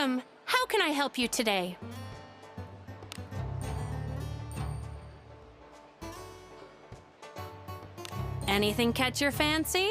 Welcome! How can I help you today? Anything catch your fancy?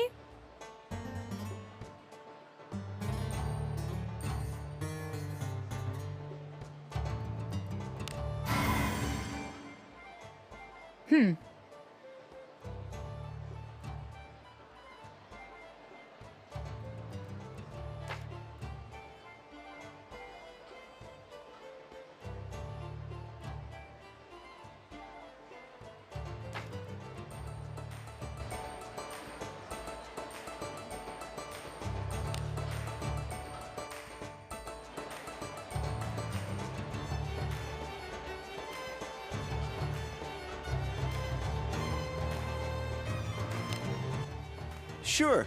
Sure.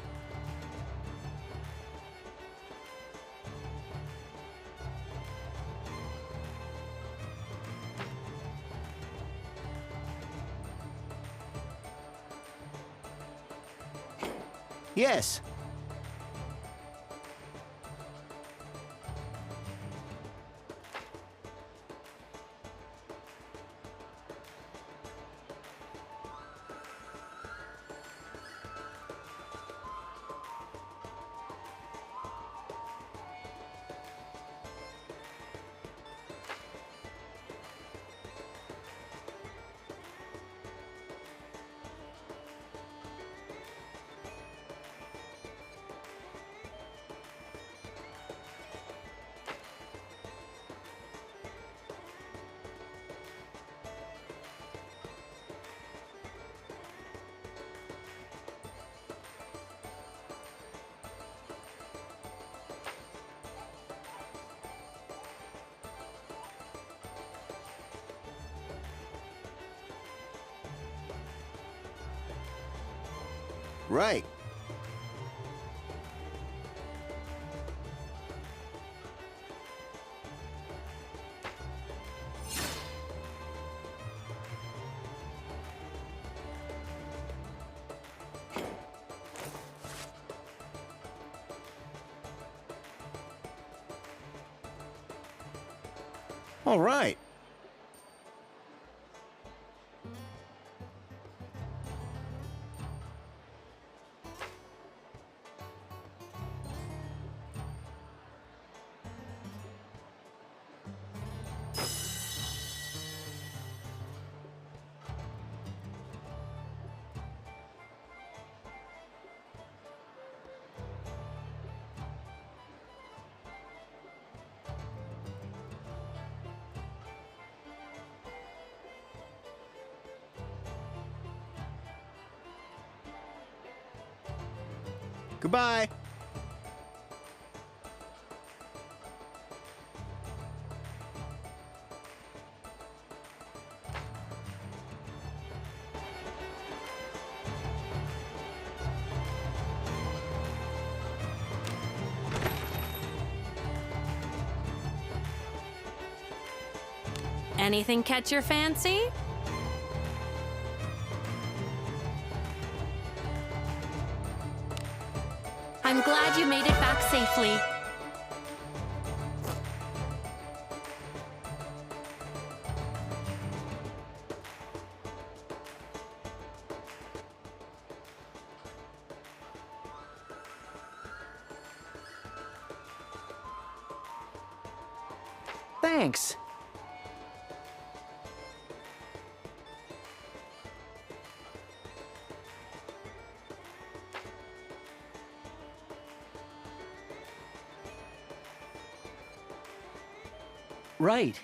Yes. Right. All right. Goodbye. Anything catch your fancy? I'm glad you made it back safely. Thanks. Right.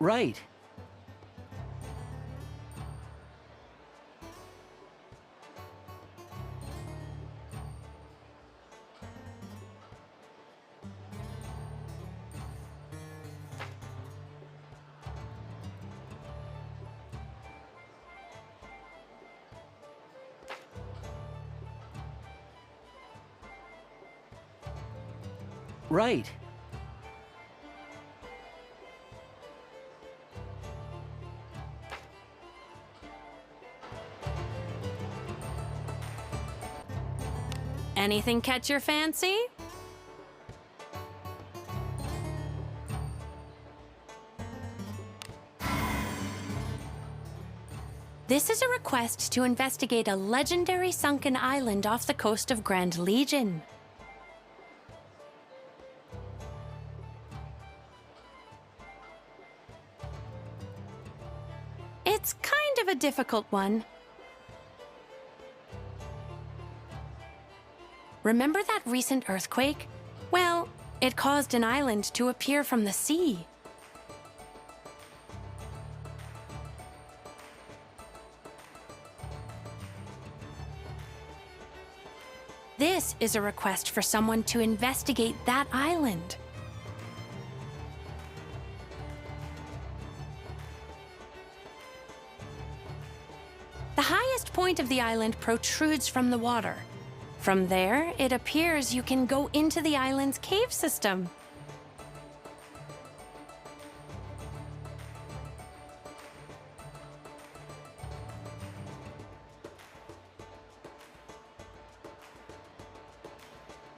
Right. Right. Anything catch your fancy? This is a request to investigate a legendary sunken island off the coast of Grand Legion. It's kind of a difficult one. Remember that recent earthquake? Well, it caused an island to appear from the sea. This is a request for someone to investigate that island. The highest point of the island protrudes from the water. From there, it appears you can go into the island's cave system.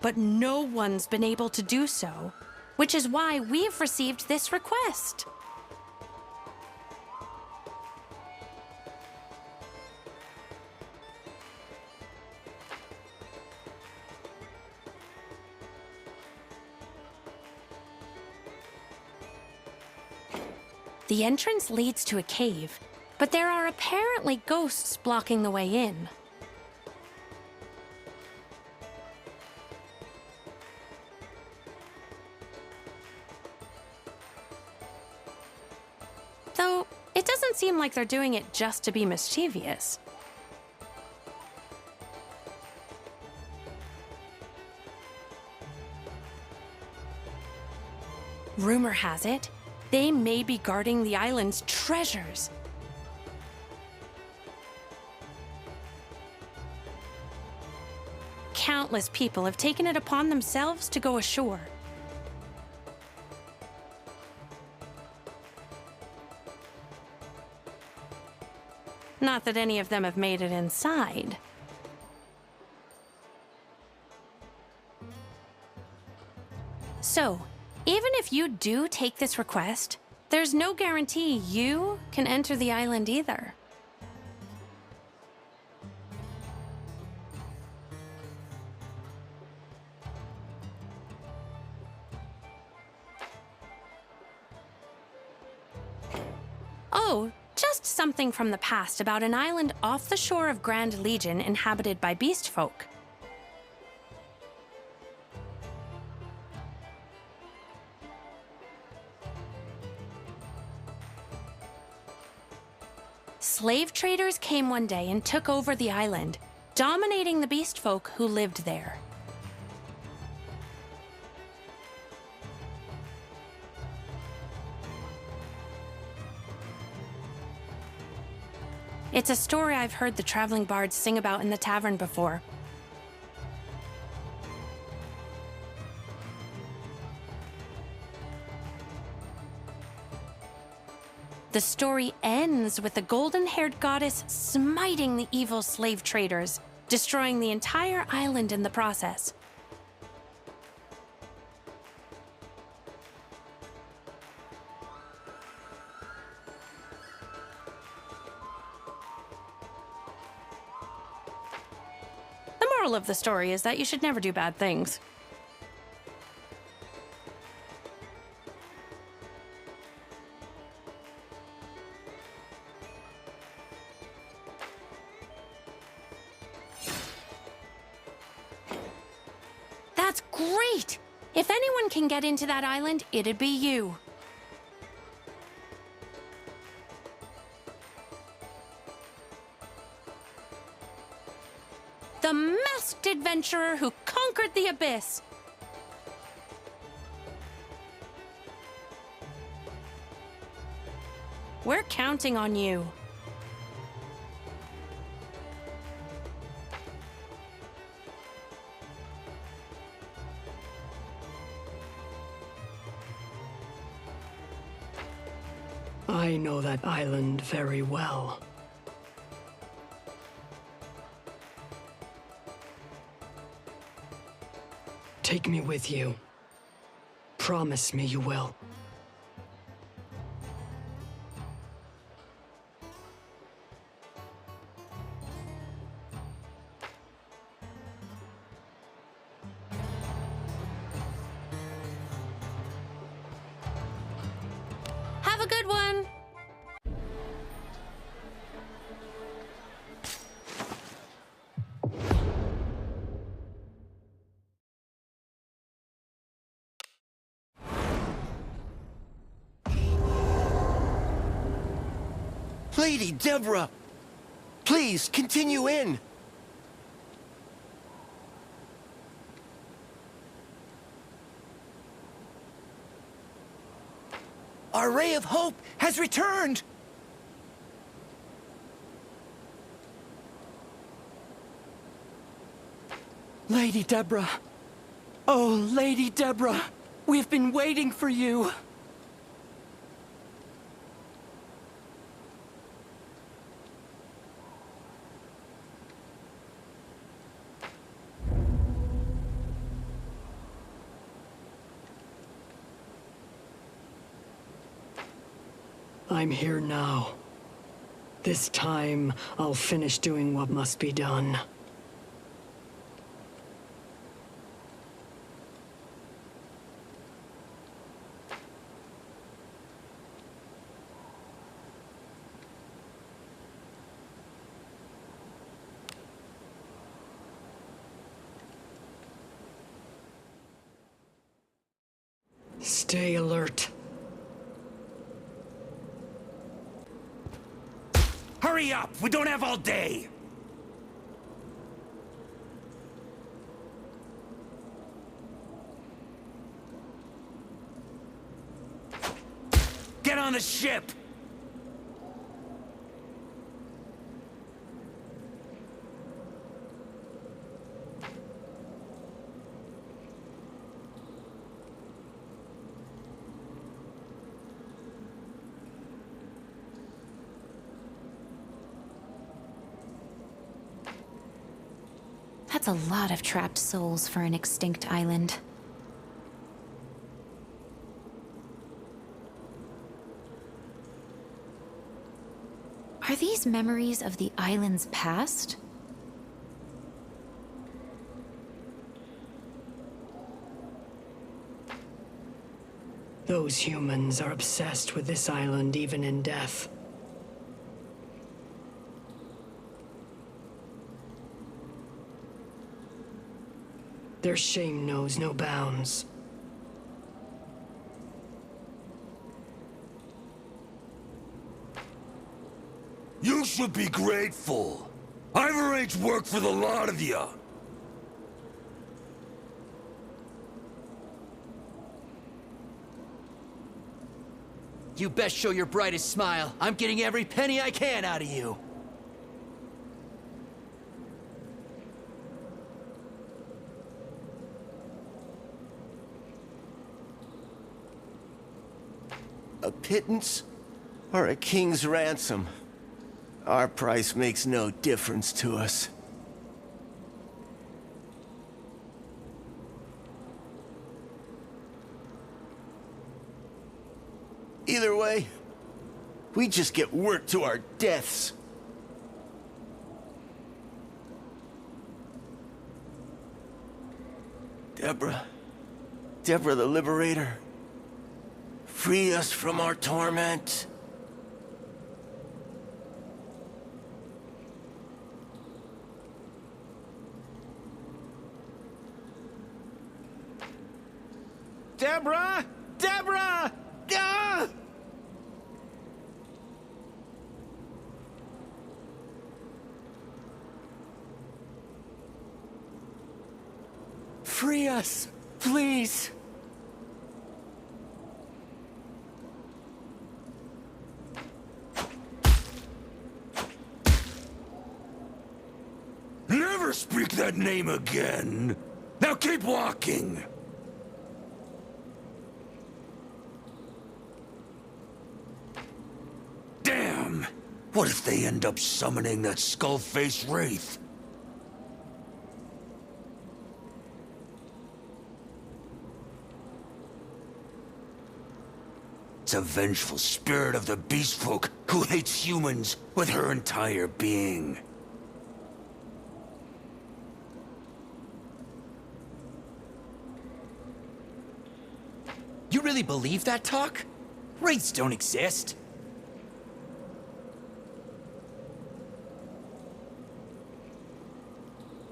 But no one's been able to do so, which is why we've received this request. The entrance leads to a cave, but there are apparently ghosts blocking the way in. Though, it doesn't seem like they're doing it just to be mischievous. Rumor has it, they may be guarding the island's treasures. Countless people have taken it upon themselves to go ashore. Not that any of them have made it inside. So, even if you do take this request, there's no guarantee you can enter the island either. Oh, just something from the past about an island off the shore of Grand Legion inhabited by beast folk. Slave traders came one day and took over the island, dominating the beast folk who lived there. It's a story I've heard the traveling bards sing about in the tavern before. The story ends with the golden-haired goddess smiting the evil slave traders, destroying the entire island in the process. The moral of the story is that you should never do bad things. That's great! If anyone can get into that island, it'd be you. the masked adventurer who conquered the abyss. We're counting on you. I know that island very well. Take me with you. Promise me you will. Have a good one. Lady Debra! Please, continue in! Our ray of hope has returned! Lady Debra. Oh, Lady Debra. We've been waiting for you. I'm here now. This time, I'll finish doing what must be done. Stay alert. Hurry up! We don't have all day! Get on the ship! That's a lot of trapped souls for an extinct island. Are these memories of the island's past? Those humans are obsessed with this island even in death. Their shame knows no bounds. You should be grateful. I've arranged work for the lot of you. You best show your brightest smile. I'm getting every penny I can out of you. A pittance or a king's ransom? Our price makes no difference to us. Either way, we just get worked to our deaths. Debra the Liberator, free us from our torment. Debra! Debra! Ah! Free us, please. Never speak that name again! Now keep walking! Damn! What if they end up summoning that skull-faced wraith? It's a vengeful spirit of the beast folk who hates humans with her entire being. You really believe that talk? Wraiths don't exist.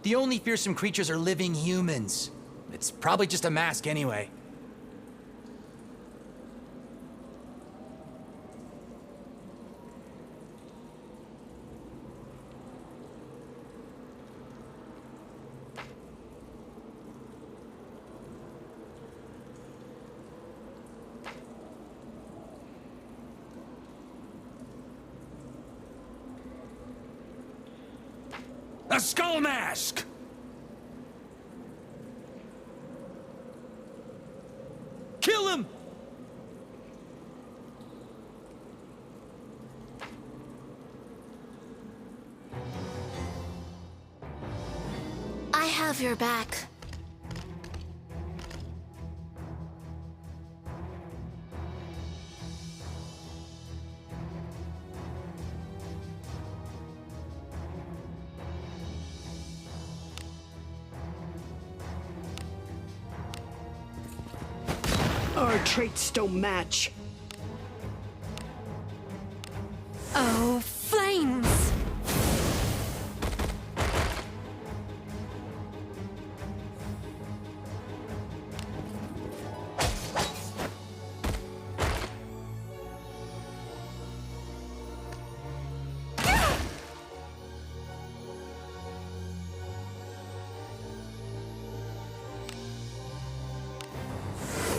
The only fearsome creatures are living humans. It's probably just a mask anyway. A skull mask! Kill him! I have your back. Our traits don't match. Oh, flames!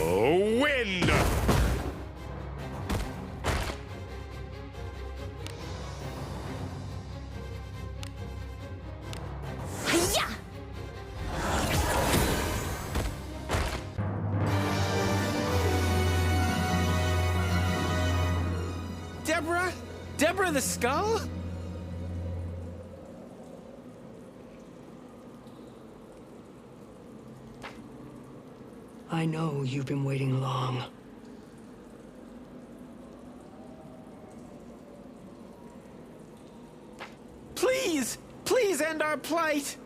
Wind! Hiya! Debra? Debra the Skull? I know you've been waiting long. Please! Please end our plight!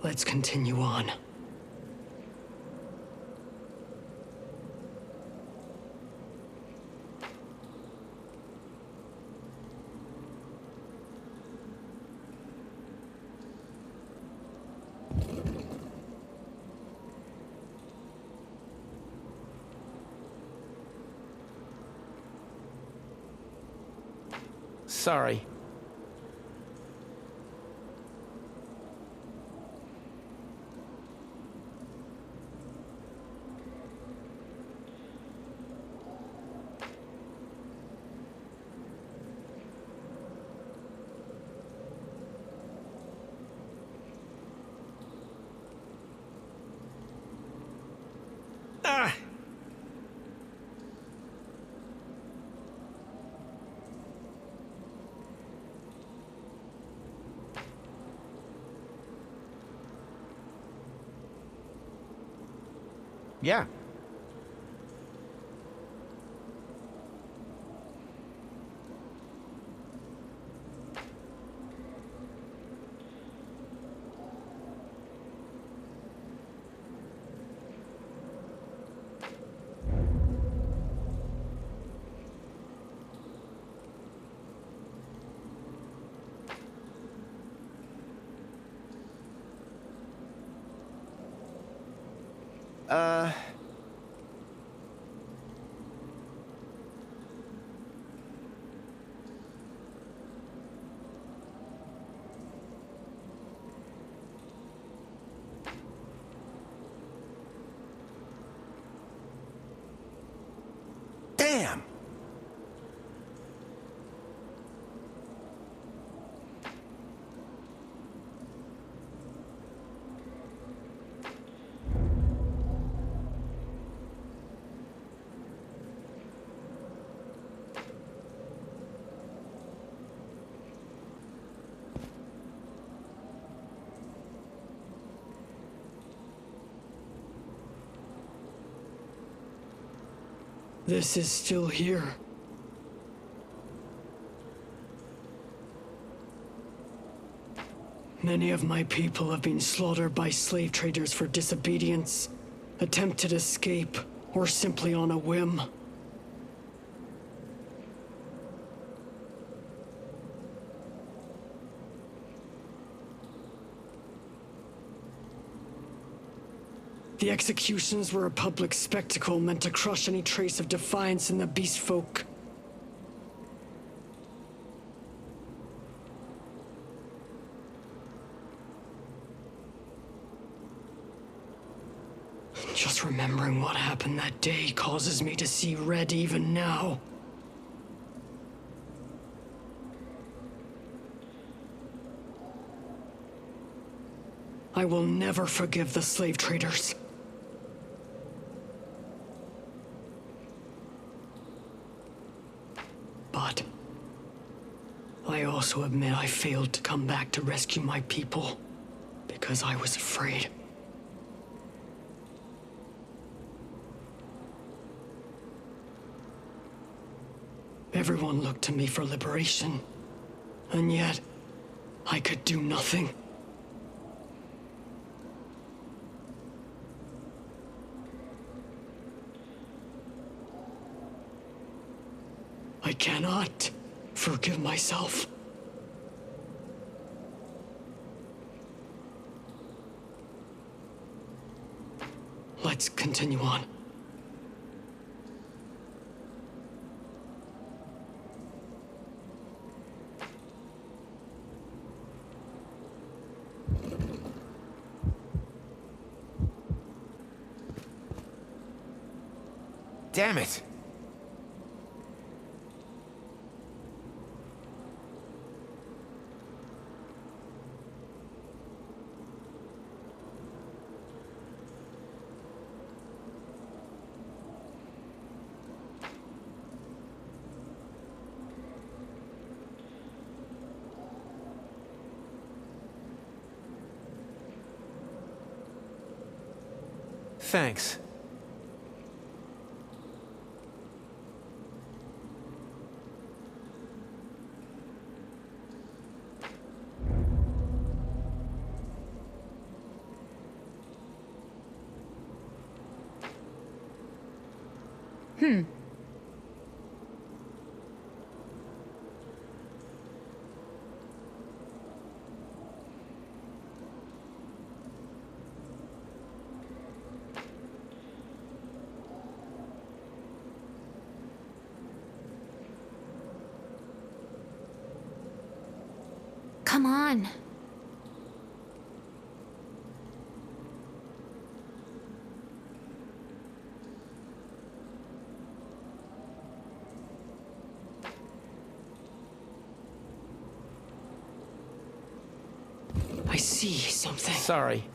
Let's continue on. Sorry. Ah! Yeah. Damn! This is still here. Many of my people have been slaughtered by slave traders for disobedience, attempted escape, or simply on a whim. The executions were a public spectacle meant to crush any trace of defiance in the beast folk. Just remembering what happened that day causes me to see red even now. I will never forgive the slave traders. But I also admit I failed to come back to rescue my people because I was afraid. Everyone looked to me for liberation, and yet I could do nothing. I cannot forgive myself. Let's continue on. Damn it! Thanks. Come on. I see something. Sorry.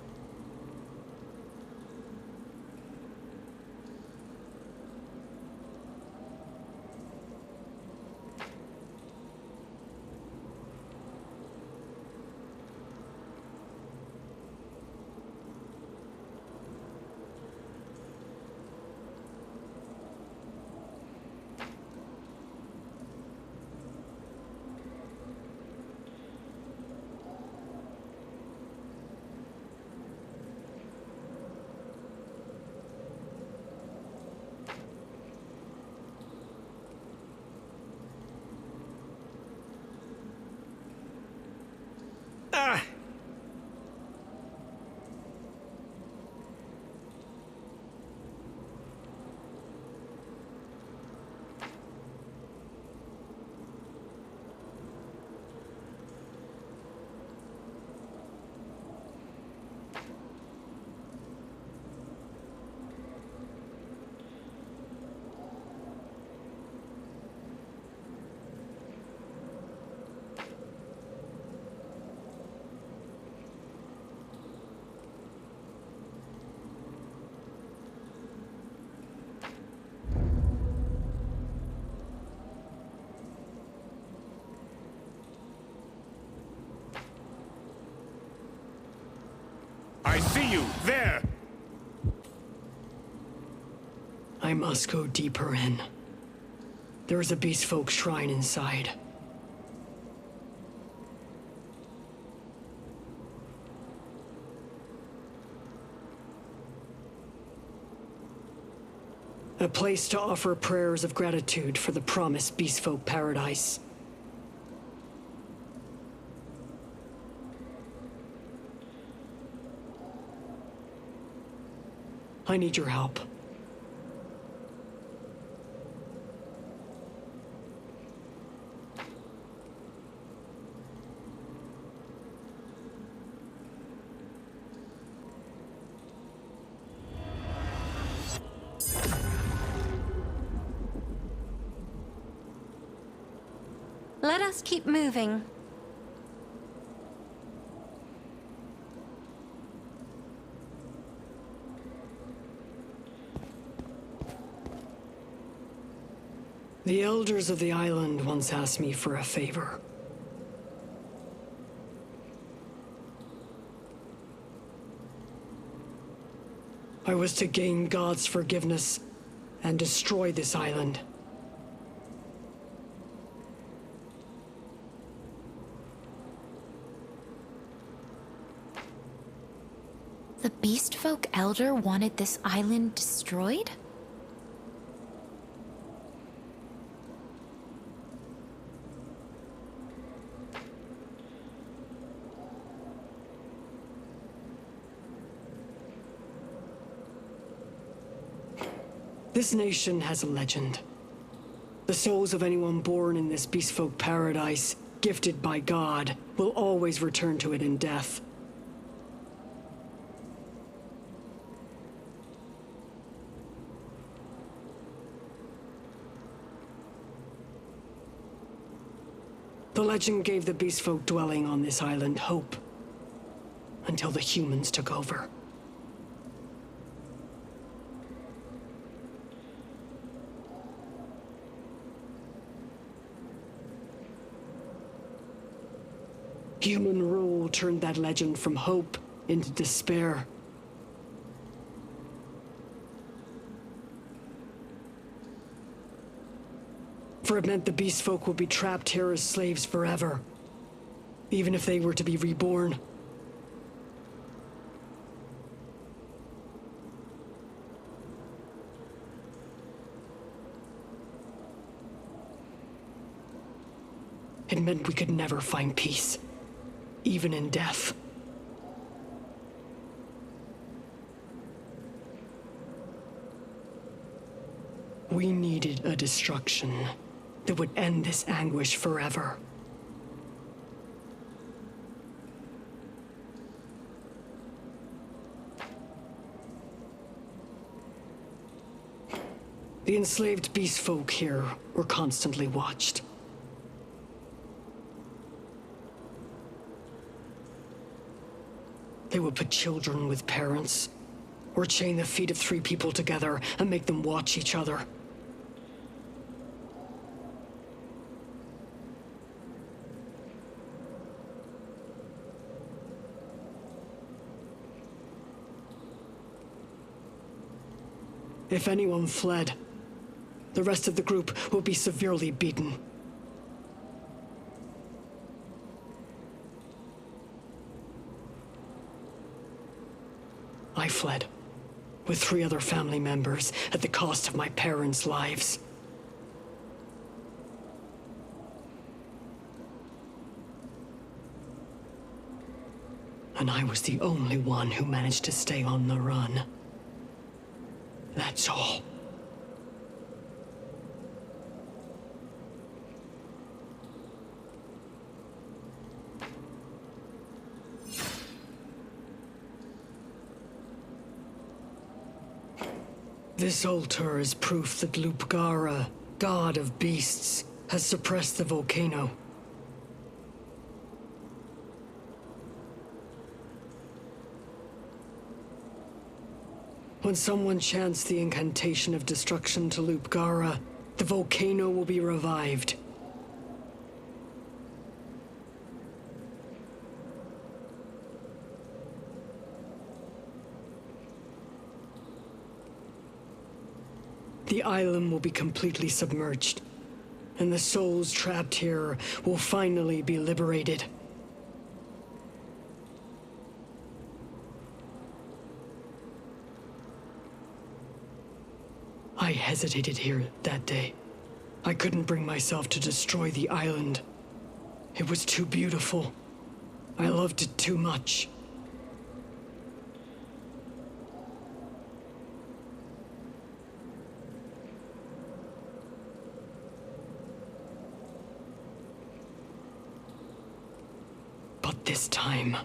I see you, there! I must go deeper in. There is a beast folk shrine inside. A place to offer prayers of gratitude for the promised beast folk paradise. I need your help. Let us keep moving. The elders of the island once asked me for a favor. I was to gain God's forgiveness and destroy this island. The beast folk elder wanted this island destroyed? This nation has a legend. The souls of anyone born in this beastfolk paradise, gifted by God, will always return to it in death. The legend gave the beastfolk dwelling on this island hope, until the humans took over. Human rule turned that legend from hope into despair. For it meant the beast folk would be trapped here as slaves forever, even if they were to be reborn. It meant we could never find peace, even in death. We needed a destruction that would end this anguish forever. The enslaved beast folk here were constantly watched. They would put children with parents, or chain the feet of 3 people together and make them watch each other. If anyone fled, the rest of the group would be severely beaten. I fled, with 3 other family members, at the cost of my parents' lives. And I was the only one who managed to stay on the run. That's all. This altar is proof that Lupgara, god of beasts, has suppressed the volcano. When someone chants the incantation of destruction to Lupgara, the volcano will be revived. the island will be completely submerged, and the souls trapped here will finally be liberated. I hesitated here that day. I couldn't bring myself to destroy the island. It was too beautiful. I loved it too much. But this time,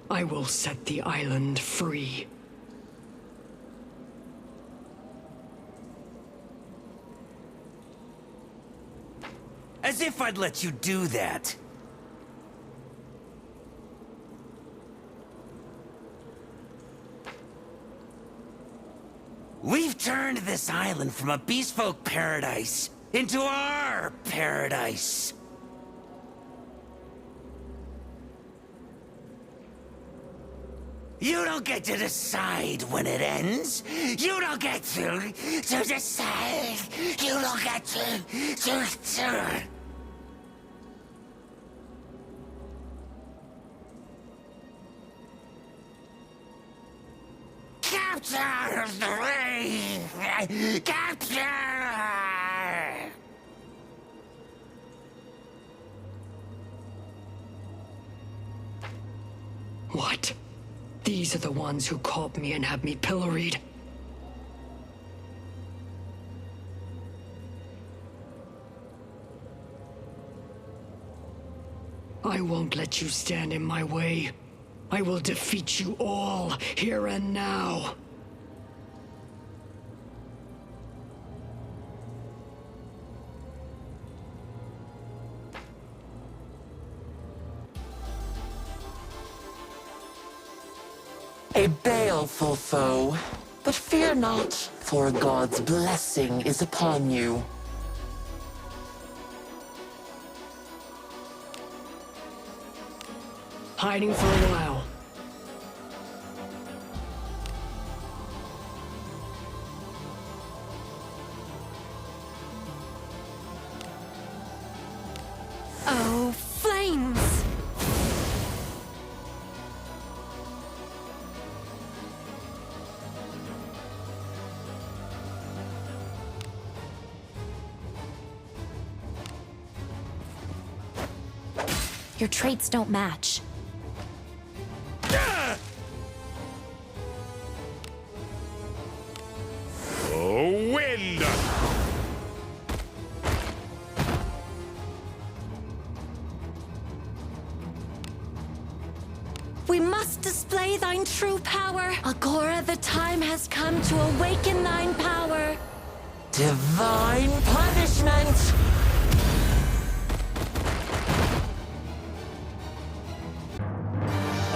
I will set the island free. As if I'd let you do that. We've turned this island from a beastfolk paradise into our paradise. You don't get to decide when it ends. You don't get to decide. You don't get to. Capture the ring! Capture! What? These are the ones who caught me and had me pilloried. I won't let you stand in my way. I will defeat you all, here and now. A baleful foe, but fear not, for God's blessing is upon you. Hiding for a while. Oh, flames! Your traits don't match. Oh, wind! We must display thine true power. Agora, the time has come to awaken thine power. Divine punishment!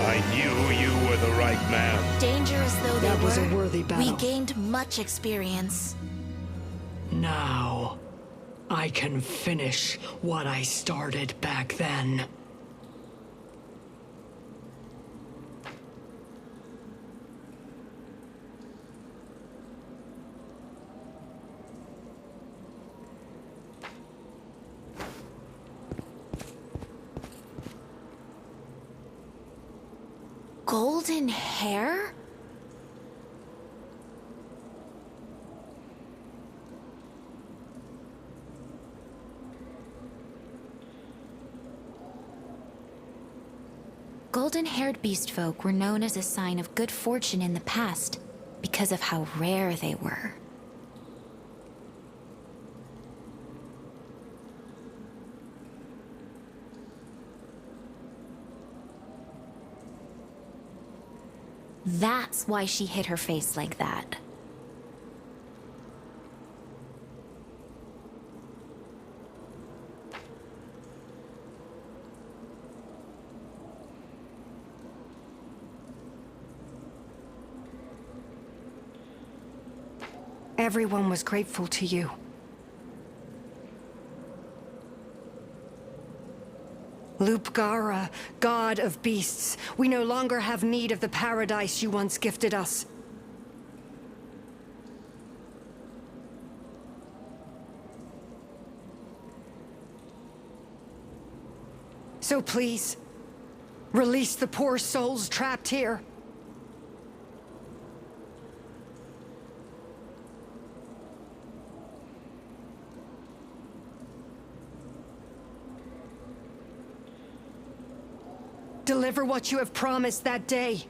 I knew you were the right man. Dangerous though they That was a were, worthy battle. we gained much experience. Now, I can finish what I started back then. Golden hair? Golden-haired beast folk were known as a sign of good fortune in the past because of how rare they were. That's why she hid her face like that. Everyone was grateful to you. Lupgara, god of beasts, we no longer have need of the paradise you once gifted us. So please, release the poor souls trapped here. Deliver what you have promised that day.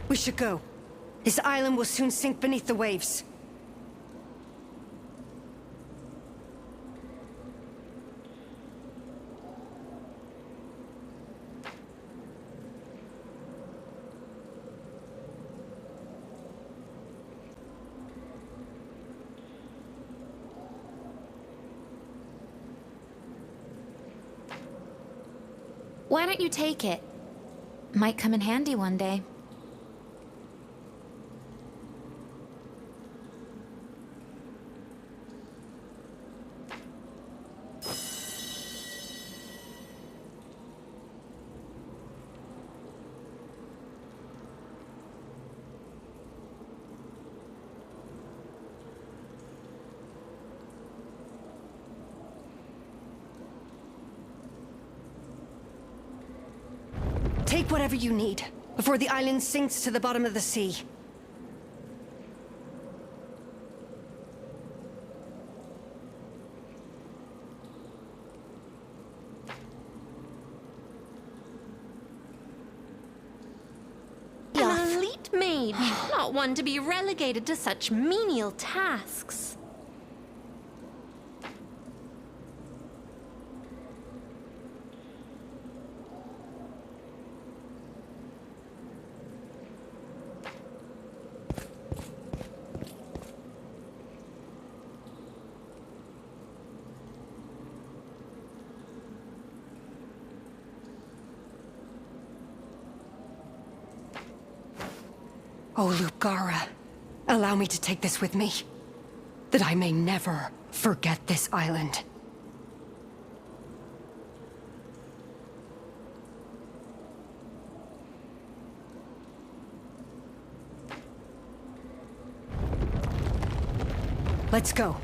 We should go. This island will soon sink beneath the waves. Why don't you take it? Might come in handy one day. Take whatever you need, before the island sinks to the bottom of the sea. An elite mage, not one to be relegated to such menial tasks. Oh, Lupgara, allow me to take this with me, that I may never forget this island. Let's go.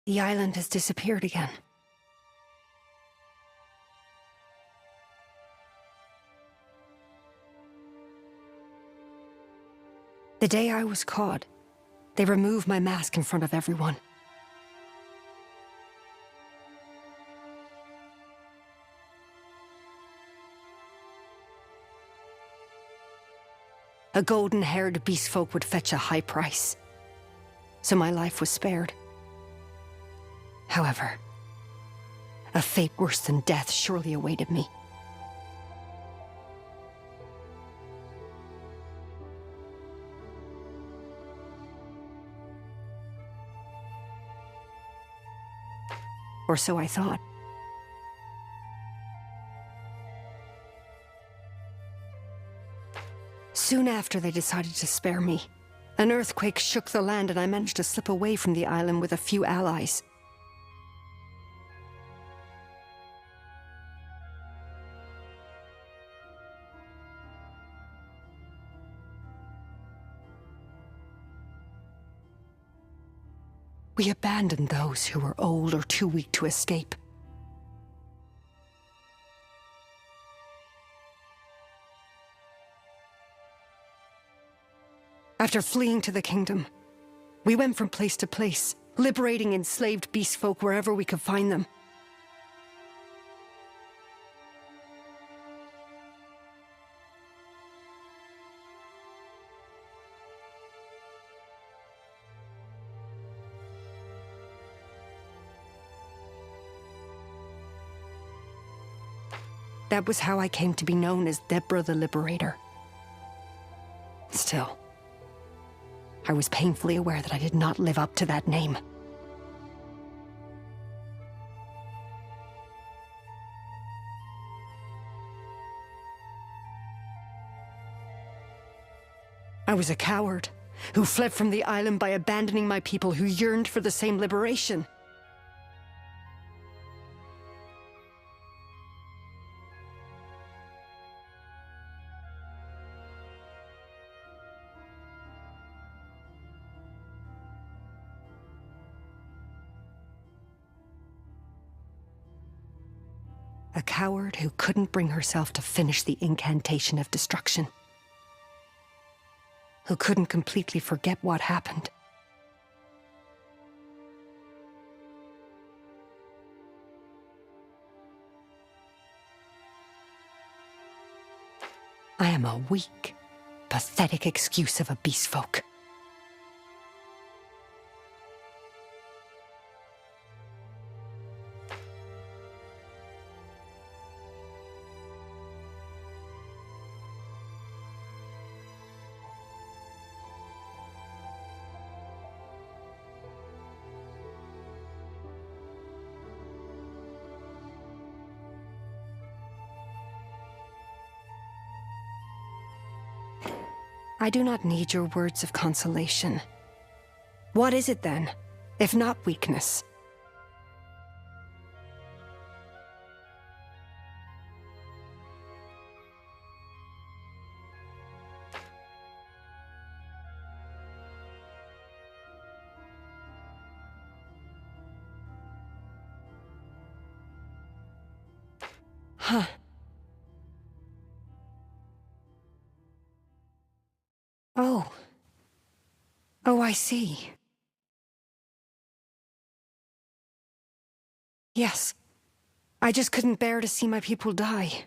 The island has disappeared again. The day I was caught, they removed my mask in front of everyone. A golden-haired beastfolk would fetch a high price, so my life was spared. However, a fate worse than death surely awaited me. Or so I thought. Soon after they decided to spare me, an earthquake shook the land and I managed to slip away from the island with a few allies. We abandoned those who were old or too weak to escape. After fleeing to the kingdom, we went from place to place, liberating enslaved beastfolk wherever we could find them. That was how I came to be known as Debra the Liberator. Still, I was painfully aware that I did not live up to that name. I was a coward who fled from the island by abandoning my people who yearned for the same liberation. A coward who couldn't bring herself to finish the incantation of destruction. Who couldn't completely forget what happened. I am a weak, pathetic excuse of a beast folk. I do not need your words of consolation. What is it then, if not weakness? Huh. Oh. Oh, I see. Yes. I just couldn't bear to see my people die.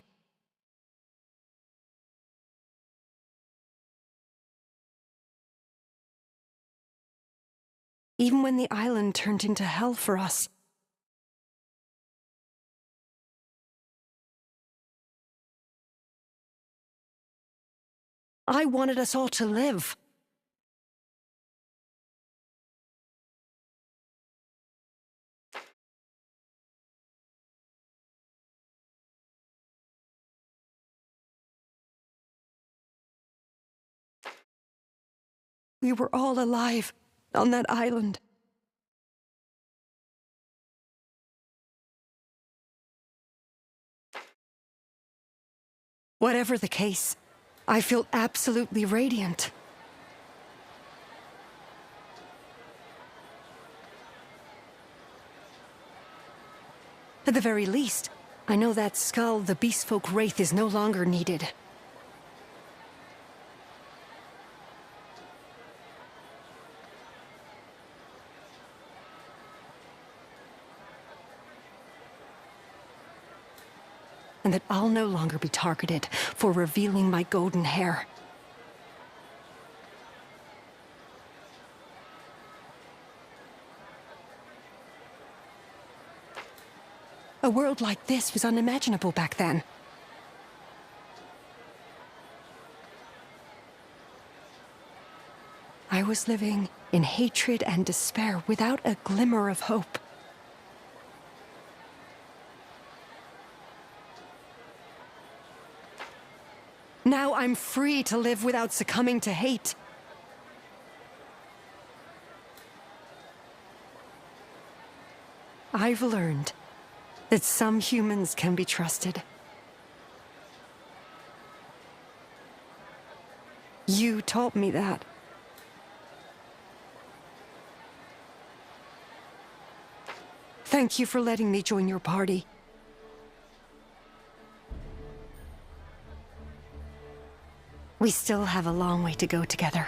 Even when the island turned into hell for us. I wanted us all to live. We were all alive on that island. Whatever the case, I feel absolutely radiant. At the very least, I know that skull the Beastfolk Wraith is no longer needed. And that I'll no longer be targeted for revealing my golden hair. A world like this was unimaginable back then. I was living in hatred and despair without a glimmer of hope. Now I'm free to live without succumbing to hate. I've learned that some humans can be trusted. You taught me that. Thank you for letting me join your party. We still have a long way to go together,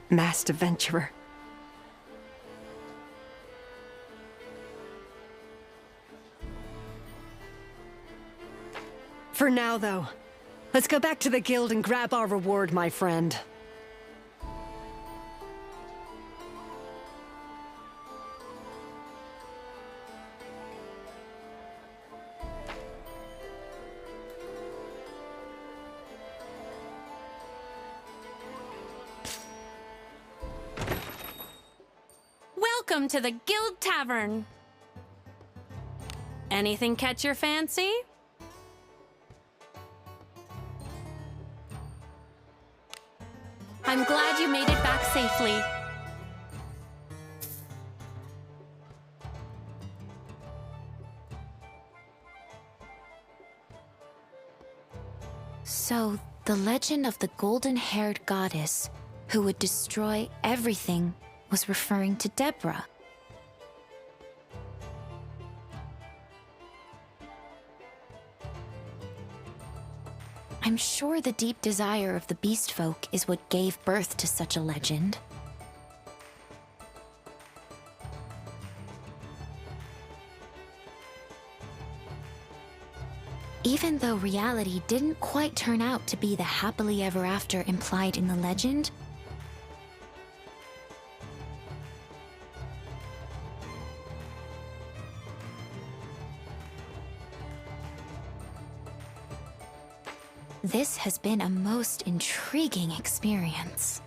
masked adventurer. For now, though, let's go back to the guild and grab our reward, my friend. Welcome to the Guild Tavern. Anything catch your fancy? I'm glad you made it back safely. So, the legend of the golden-haired goddess who would destroy everything was referring to Debra. I'm sure the deep desire of the beast folk is what gave birth to such a legend. Even though reality didn't quite turn out to be the happily ever after implied in the legend, this has been a most intriguing experience.